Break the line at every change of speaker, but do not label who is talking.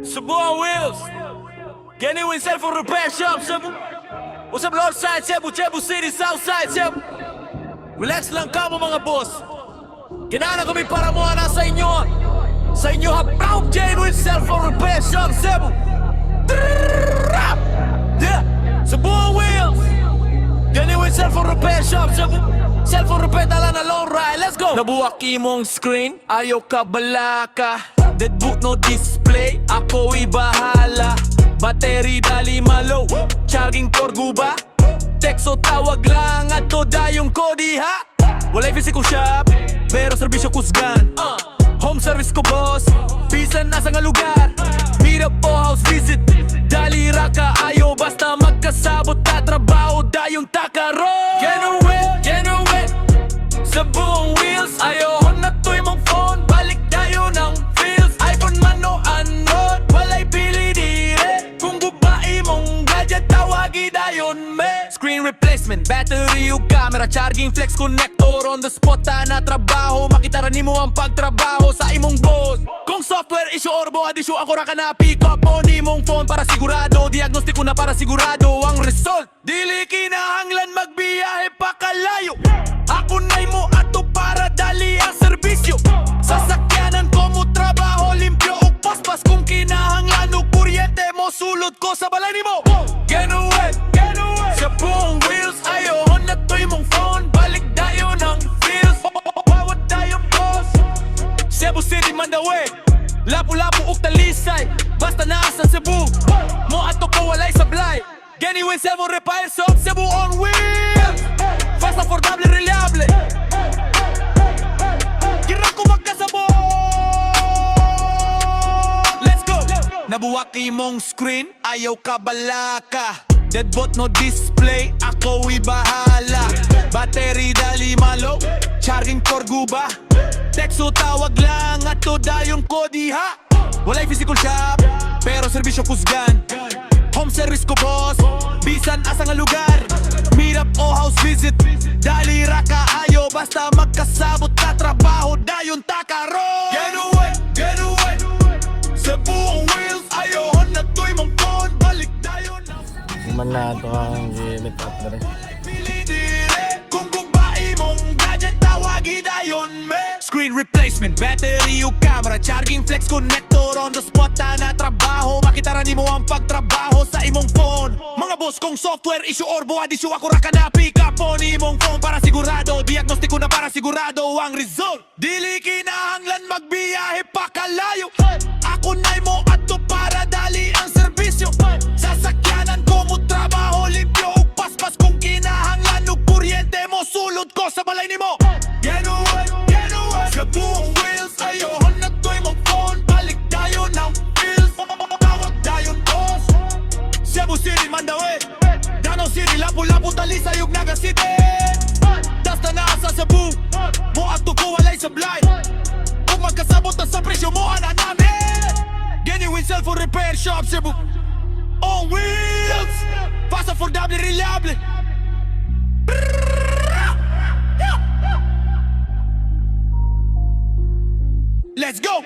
Subukan Wheels. Genuine Cellphone Repair Shop, Cebu. What's up, Northside, Cebu, Cebu City, Southside, Cebu. Relax lang ka mo mga boss. Kinana kami para mo na sa inyo. Sa inyo ha, proud Genuine Cellphone Repair Shop, Cebu. Yeah, Subukan Wheels. Genuine Cellphone Repair Shop, Cebu. Cellphone repair tala na long ride, let's go. Nabuwak imong screen, ayaw ka balaka. Deadbook no display, ako'y bahala. Battery dali malo, charging cord guba. Tekso tawag lang at to dayong ko diha. Walay physical shop, pero serbisyo kusgan. Home service ko boss, bisan nasa nga lugar. Meet up o house visit, dali ra ka ayo. Basta magkasabot ka trabaho, dayong takaro. Genuine, sa buong Wheels. Ayaw na to'y mong phone, balik tayo ng feels. iPhone man o Android, walay pili dire. Kung gubae mong gadget, tawagi dayon me. Screen replacement, battery o camera, charging flex connector. On the spot na trabaho, makita rin mo ang pagtrabaho sa imong boss. Kung software issue or bo issue, ako ra ka na pick up mo ni mong phone para sigurado. Diagnostiko na para sigurado ang result. Dili kinahanglan magbiyahe pa kalayo. Ako na'y mo ato para dali ang serbisyo. Sasakyanan ko mo trabaho, limpyo o paspas. Kung kinahanglan o kuryente mo, sulod ko sa balay ni mo. Genuine, sa buong Wheels. Ayaw na to'y mong phone, balik dayo ng feels. Bawat tayong boss, Cebu City, Mandaue, Lapu-Lapu, Uktalisay. Basta nasa Cebu, mo ato ko walay sablay. Genuine Cellphone Repair Shop, Cebu on Wheels. Fast, affordable, reliable. Gira ko magkasabot. Let's go. Nabuwak imong screen, ayaw ka balaka. Deadbolt no display, ako'y bahala. Battery dali malo, charging cord guba. Tekso tawag lang at to dayon ko diha. Walay physical shop, pero serbisyo kusgan. Home service ko boss, bisan asa nga lugar. Meet up o house visit, dali ra ka ayo. Basta magkasabot ka trabaho, dayon takaro. Genuine, sa buong Wheels. Ayaw na to'y mong phone, balik dayon.
Man na ito ang gimit up na rin.
Kung gubae mong gadget, tawagi dayon me. Screen replacement, battery o camera, charging flex connector. On the spot na trabaho, makita rin mo ang pagtrabaho sa imong phone. Mga boss, kung software issue or buwad issue, ako ra ka na pick up mo ni imong phone para sigurado. Diagnostiko na para sigurado ang result. Dili kinahanglan magbiyahe pa kalayo. Ako na'y mo ato para dali ang serbisyo. Sasakyanan ko mo trabaho, limpyo o paspas. Kung kinahanglan o kuryente mo, sulod ko sa balay ni mo. Genuine, sa buong Wheels. Ayaw na to'y mong phone, balik tayo ng feels. Tawag tayo boss, Cebu City, Mandaue, Danau City, Lapu-Lapu, Talisay, Naga City. Basta nasa Cebu, mo ato ko walay sablay. Kung magkasabot na sa presyo mo, ana namin. Genuine Cellphone Repair Shop, Cebu on Wheels. Fast, affordable, reliable. Let's go!